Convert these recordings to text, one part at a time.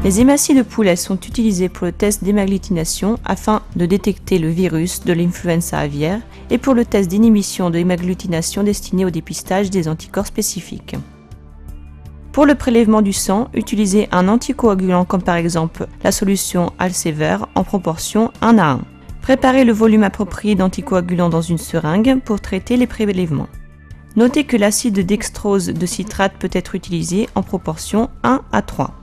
Les hématies de poulet sont utilisées pour le test d'hémagglutination afin de détecter le virus de l'influenza aviaire et pour le test d'inhibition de l'hémagglutination destiné au dépistage des anticorps spécifiques. Pour le prélèvement du sang, utilisez un anticoagulant comme par exemple la solution Alsever en proportion 1 à 1. Préparez le volume approprié d'anticoagulant dans une seringue pour traiter les prélèvements. Notez que l'acide dextrose de citrate peut être utilisé en proportion 1 à 3.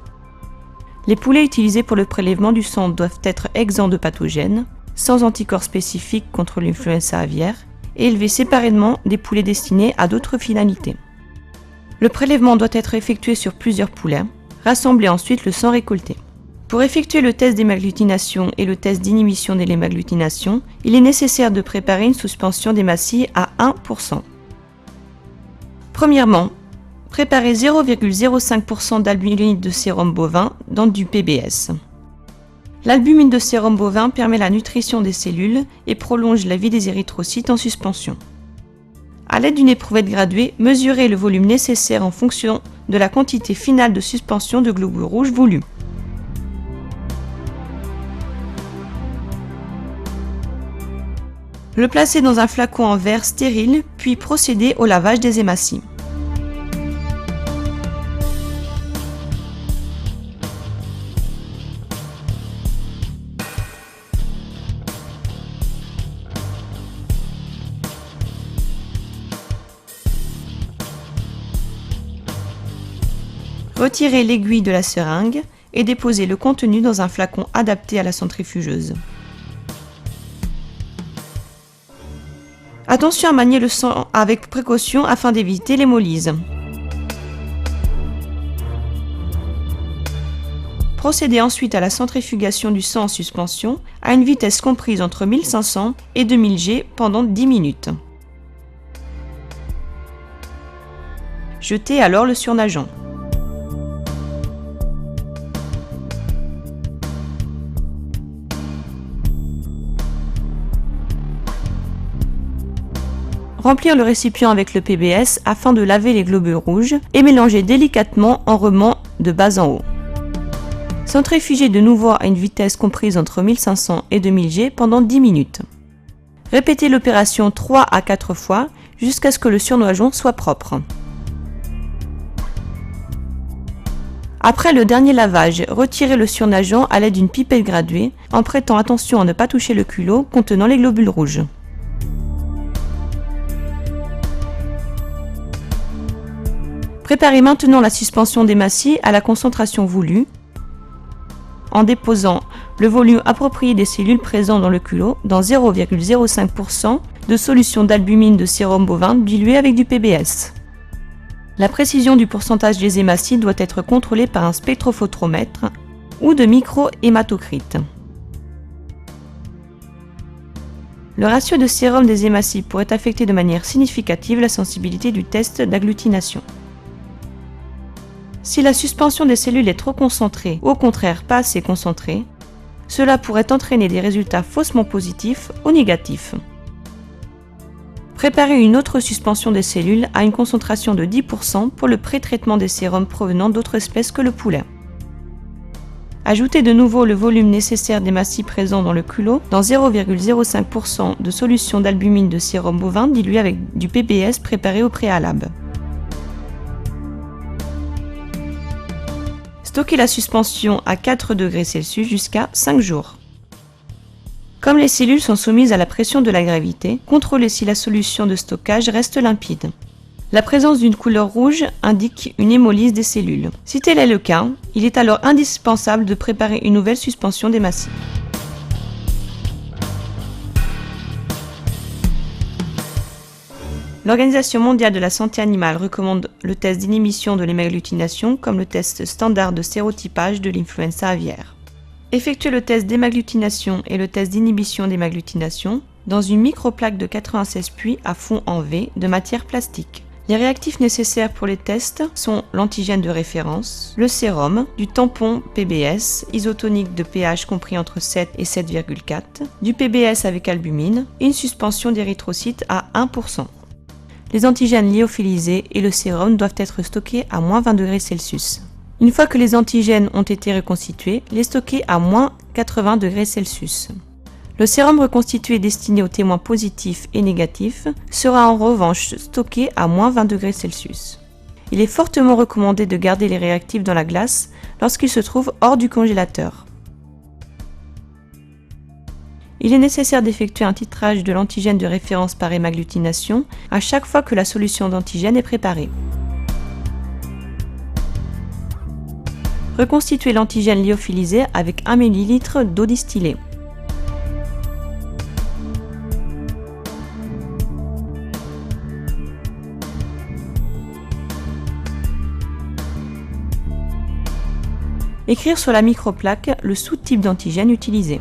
Les poulets utilisés pour le prélèvement du sang doivent être exempts de pathogènes, sans anticorps spécifiques contre l'influenza aviaire et élevés séparément des poulets destinés à d'autres finalités. Le prélèvement doit être effectué sur plusieurs poulets. Rassemblez ensuite le sang récolté. Pour effectuer le test d'hémagglutination et le test d'inhibition de l'hémagglutination, il est nécessaire de préparer une suspension d'hématie à 1%. Premièrement, préparez 0,05% d'albumine de sérum bovin dans du PBS. L'albumine de sérum bovin permet la nutrition des cellules et prolonge la vie des érythrocytes en suspension. À l'aide d'une éprouvette graduée, mesurez le volume nécessaire en fonction de la quantité finale de suspension de globules rouges voulue. Le placer dans un flacon en verre stérile, puis procéder au lavage des hématies. Retirez l'aiguille de la seringue et déposez le contenu dans un flacon adapté à la centrifugeuse. Attention à manier le sang avec précaution afin d'éviter l'hémolyse. Procédez ensuite à la centrifugation du sang en suspension à une vitesse comprise entre 1500 et 2000 G pendant 10 minutes. Jetez alors le surnageant. Remplir le récipient avec le PBS afin de laver les globules rouges et mélanger délicatement en remuant de bas en haut. Centrifuger de nouveau à une vitesse comprise entre 1500 et 2000 G pendant 10 minutes. Répétez l'opération 3 à 4 fois jusqu'à ce que le surnageant soit propre. Après le dernier lavage, retirez le surnageant à l'aide d'une pipette graduée en prêtant attention à ne pas toucher le culot contenant les globules rouges. Préparez maintenant la suspension d'hématie à la concentration voulue en déposant le volume approprié des cellules présentes dans le culot dans 0,05% de solution d'albumine de sérum bovin diluée avec du PBS. La précision du pourcentage des hématies doit être contrôlée par un spectrophotomètre ou de micro-hématocrite. Le ratio de sérum des hématies pourrait affecter de manière significative la sensibilité du test d'agglutination. Si la suspension des cellules est trop concentrée ou au contraire pas assez concentrée, cela pourrait entraîner des résultats faussement positifs ou négatifs. Préparez une autre suspension des cellules à une concentration de 10% pour le pré-traitement des sérums provenant d'autres espèces que le poulet. Ajoutez de nouveau le volume nécessaire d'hématies présent dans le culot dans 0,05% de solution d'albumine de sérum bovin dilué avec du PBS préparé au préalable. Stockez la suspension à 4 degrés Celsius jusqu'à 5 jours. Comme les cellules sont soumises à la pression de la gravité, contrôlez si la solution de stockage reste limpide. La présence d'une couleur rouge indique une hémolyse des cellules. Si tel est le cas, il est alors indispensable de préparer une nouvelle suspension d'hématie. L'Organisation mondiale de la santé animale recommande le test d'inhibition de l'hémagglutination comme le test standard de sérotypage de l'influenza aviaire. Effectuez le test d'hémagglutination et le test d'inhibition d'hémagglutination dans une microplaque de 96 puits à fond en V de matière plastique. Les réactifs nécessaires pour les tests sont l'antigène de référence, le sérum, du tampon PBS, isotonique de pH compris entre 7 et 7,4, du PBS avec albumine et une suspension d'érythrocytes à 1%. Les antigènes lyophilisés et le sérum doivent être stockés à moins 20 degrés Celsius. Une fois que les antigènes ont été reconstitués, les stocker à moins 80 degrés Celsius. Le sérum reconstitué destiné aux témoins positifs et négatifs sera en revanche stocké à moins 20 degrés Celsius. Il est fortement recommandé de garder les réactifs dans la glace lorsqu'ils se trouvent hors du congélateur. Il est nécessaire d'effectuer un titrage de l'antigène de référence par hémagglutination à chaque fois que la solution d'antigène est préparée. Reconstituez l'antigène lyophilisé avec 1 ml d'eau distillée. Écrire sur la microplaque le sous-type d'antigène utilisé.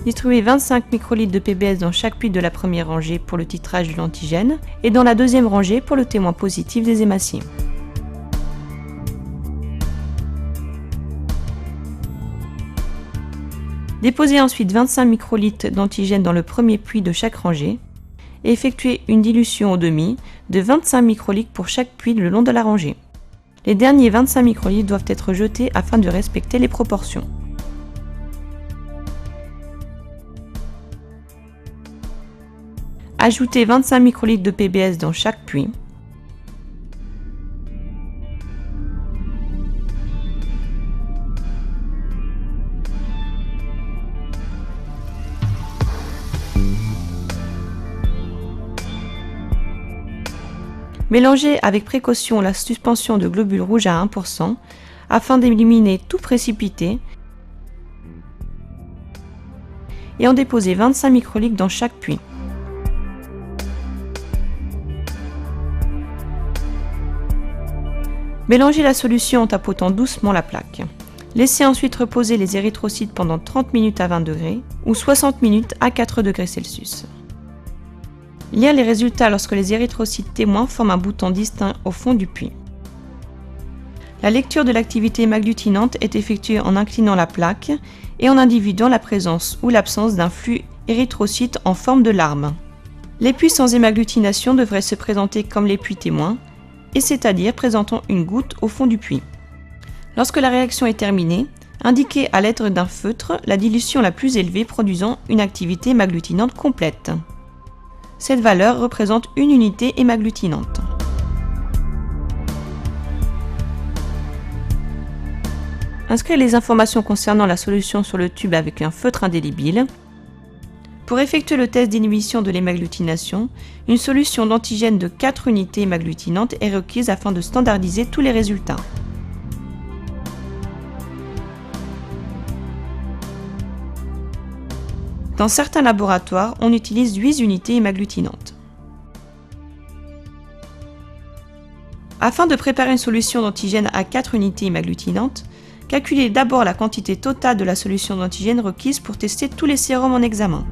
Distribuez 25 microlitres de PBS dans chaque puits de la première rangée pour le titrage de l'antigène et dans la deuxième rangée pour le témoin positif des hématies. Déposez ensuite 25 microlitres d'antigène dans le premier puits de chaque rangée et effectuez une dilution au demi de 25 microlitres pour chaque puits le long de la rangée. Les derniers 25 microlitres doivent être jetés afin de respecter les proportions. Ajoutez 25 microlitres de PBS dans chaque puits. Mélangez avec précaution la suspension de globules rouges à 1% afin d'éliminer tout précipité et en déposez 25 microlitres dans chaque puits. Mélangez la solution en tapotant doucement la plaque. Laissez ensuite reposer les érythrocytes pendant 30 minutes à 20 degrés ou 60 minutes à 4 degrés Celsius. Lire les résultats lorsque les érythrocytes témoins forment un bouton distinct au fond du puits. La lecture de l'activité hémagglutinante est effectuée en inclinant la plaque et en individuant la présence ou l'absence d'un flux érythrocyte en forme de larme. Les puits sans hémagglutination devraient se présenter comme les puits témoins, et c'est-à-dire présentant une goutte au fond du puits. Lorsque la réaction est terminée, indiquez à l'aide d'un feutre la dilution la plus élevée produisant une activité hémagglutinante complète. Cette valeur représente une unité hémagglutinante. Inscrire les informations concernant la solution sur le tube avec un feutre indélébile. Pour effectuer le test d'inhibition de l'hémagglutination, une solution d'antigène de 4 unités hémagglutinantes est requise afin de standardiser tous les résultats. Dans certains laboratoires, on utilise 8 unités hémagglutinantes. Afin de préparer une solution d'antigène à 4 unités hémagglutinantes, calculez d'abord la quantité totale de la solution d'antigène requise pour tester tous les sérums en examen.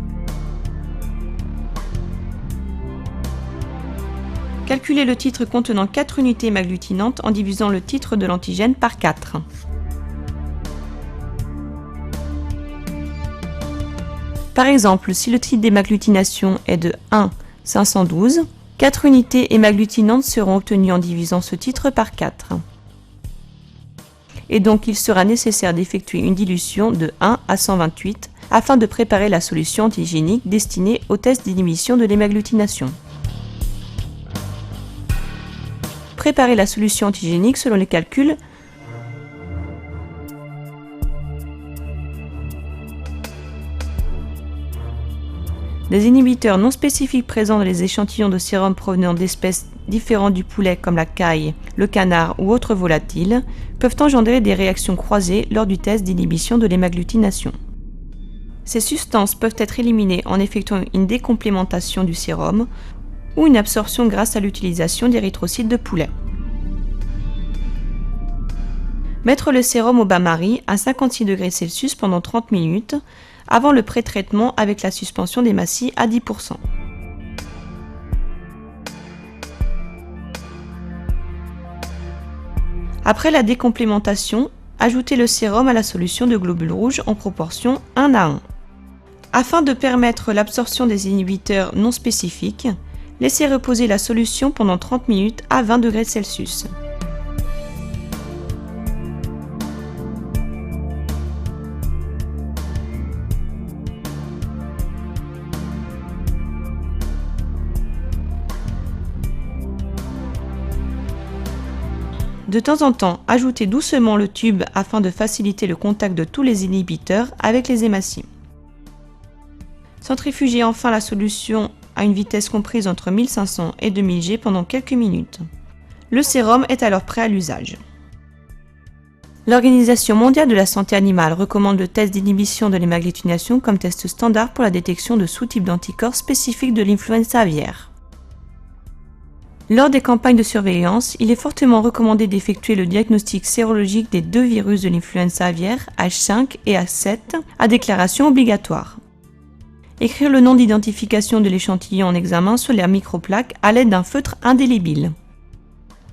Calculez le titre contenant 4 unités hémagglutinantes en divisant le titre de l'antigène par 4. Par exemple, si le titre d'hémagglutination est de 1,512, 4 unités hémagglutinantes seront obtenues en divisant ce titre par 4. Et donc il sera nécessaire d'effectuer une dilution de 1 à 128 afin de préparer la solution antigénique destinée au test d'inhibition de l'hémagglutination. Préparer la solution antigénique selon les calculs des inhibiteurs non spécifiques présents dans les échantillons de sérum provenant d'espèces différentes du poulet comme la caille, le canard ou autres volatiles peuvent engendrer des réactions croisées lors du test d'inhibition de l'hémagglutination. Ces substances peuvent être éliminées en effectuant une décomplémentation du sérum ou une absorption grâce à l'utilisation d'érythrocytes de poulet. Mettre le sérum au bain-marie à 56 degrés Celsius pendant 30 minutes avant le pré-traitement avec la suspension d'hématies à 10%. Après la décomplémentation, ajoutez le sérum à la solution de globules rouges en proportion 1 à 1. Afin de permettre l'absorption des inhibiteurs non spécifiques, Laissez reposer la solution pendant 30 minutes à 20 degrés Celsius. De temps en temps, ajoutez doucement le tube afin de faciliter le contact de tous les inhibiteurs avec les hématies. Centrifugez enfin la solution à une vitesse comprise entre 1500 et 2000 G pendant quelques minutes. Le sérum est alors prêt à l'usage. L'Organisation mondiale de la santé animale recommande le test d'inhibition de l'hémagglutination comme test standard pour la détection de sous-types d'anticorps spécifiques de l'influenza aviaire. Lors des campagnes de surveillance, il est fortement recommandé d'effectuer le diagnostic sérologique des deux virus de l'influenza aviaire, H5 et H7, à déclaration obligatoire. Écrire le nom d'identification de l'échantillon en examen sur la microplaque à l'aide d'un feutre indélébile.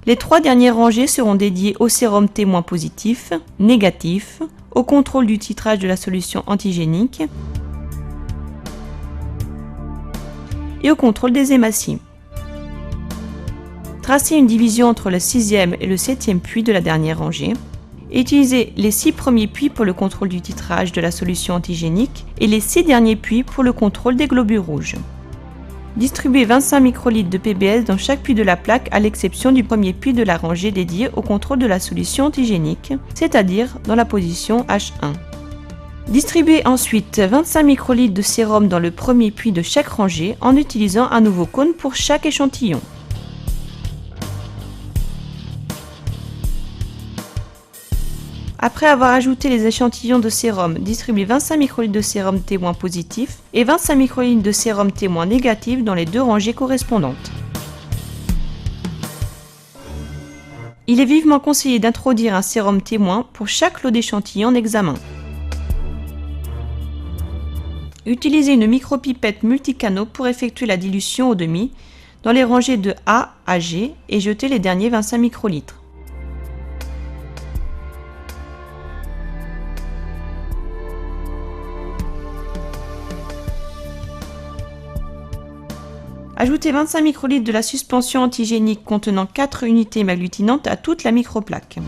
Les 3 dernières rangées seront dédiées au sérum témoin positif, négatif, au contrôle du titrage de la solution antigénique et au contrôle des hématies. Tracez une division entre le 6e et le 7e puits de la dernière rangée. Utilisez les 6 premiers puits pour le contrôle du titrage de la solution antigénique et les 6 derniers puits pour le contrôle des globules rouges. Distribuez 25 microlitres de PBS dans chaque puits de la plaque à l'exception du premier puits de la rangée dédié au contrôle de la solution antigénique, c'est-à-dire dans la position H1. Distribuez ensuite 25 microlitres de sérum dans le premier puits de chaque rangée en utilisant un nouveau cône pour chaque échantillon. Après avoir ajouté les échantillons de sérum, distribuez 25 microlitres de sérum témoin positif et 25 microlitres de sérum témoin négatif dans les 2 rangées correspondantes. Il est vivement conseillé d'introduire un sérum témoin pour chaque lot d'échantillons en examen. Utilisez une micropipette multicanaux pour effectuer la dilution au demi dans les rangées de A à G et jetez les derniers 25 microlitres. Ajoutez 25 microlitres de la suspension antigénique contenant 4 unités hémagglutinantes à toute la microplaque.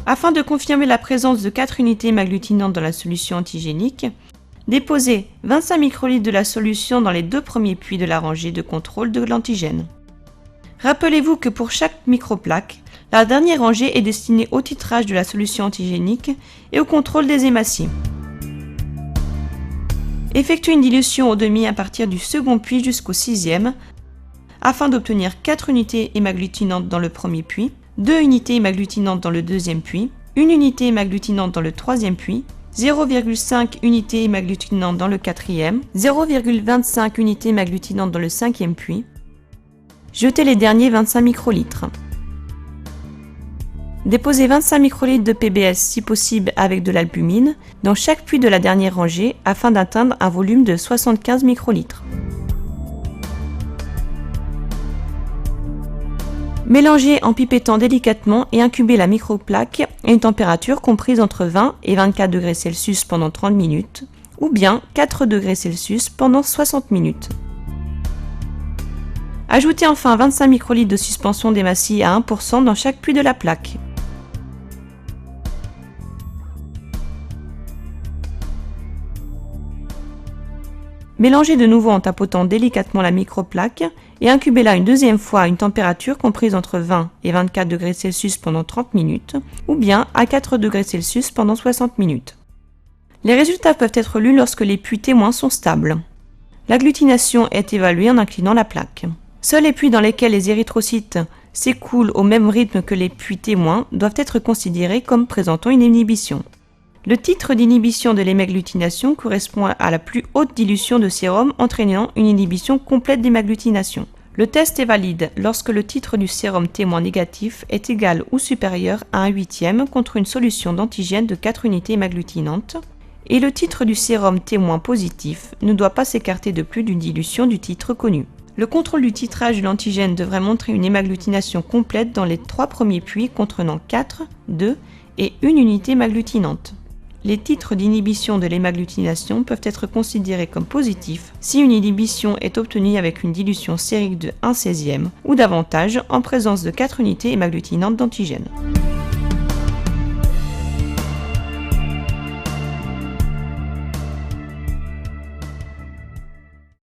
Afin de confirmer la présence de 4 unités hémagglutinantes dans la solution antigénique, déposez 25 microlitres de la solution dans les 2 premiers puits de la rangée de contrôle de l'antigène. Rappelez-vous que pour chaque microplaque, la dernière rangée est destinée au titrage de la solution antigénique et au contrôle des hématies. Effectuez une dilution au demi à partir du second puits jusqu'au 6e afin d'obtenir 4 unités hémagglutinantes dans le premier puits, 2 unités hémagglutinantes dans le deuxième puits, 1 unité hémagglutinante dans le troisième puits, 0,5 unités hémagglutinantes dans le quatrième, 0,25 unités hémagglutinantes dans le cinquième puits. Jetez les derniers 25 microlitres. Déposez 25 microlitres de PBS si possible avec de l'albumine dans chaque puits de la dernière rangée afin d'atteindre un volume de 75 microlitres. Mélangez en pipettant délicatement et incubez la microplaque à une température comprise entre 20 et 24 degrés Celsius pendant 30 minutes ou bien 4 degrés Celsius pendant 60 minutes. Ajoutez enfin 25 microlitres de suspension d'hématie à 1% dans chaque puits de la plaque. Mélangez de nouveau en tapotant délicatement la microplaque et incubez-la une deuxième fois à une température comprise entre 20 et 24 degrés Celsius pendant 30 minutes ou bien à 4 degrés Celsius pendant 60 minutes. Les résultats peuvent être lus lorsque les puits témoins sont stables. L'agglutination est évaluée en inclinant la plaque. Seuls les puits dans lesquels les érythrocytes s'écoulent au même rythme que les puits témoins doivent être considérés comme présentant une inhibition. Le titre d'inhibition de l'hémagglutination correspond à la plus haute dilution de sérum entraînant une inhibition complète d'hémagglutination. Le test est valide lorsque le titre du sérum témoin négatif est égal ou supérieur à 1/8 contre une solution d'antigène de 4 unités hémagglutinantes et le titre du sérum témoin positif ne doit pas s'écarter de plus d'une dilution du titre connu. Le contrôle du titrage de l'antigène devrait montrer une hémagglutination complète dans les 3 premiers puits contenant 4, 2 et 1 unité hémagglutinante. Les titres d'inhibition de l'hémagglutination peuvent être considérés comme positifs si une inhibition est obtenue avec une dilution sérique de 1/16e ou davantage en présence de 4 unités hémagglutinantes d'antigènes.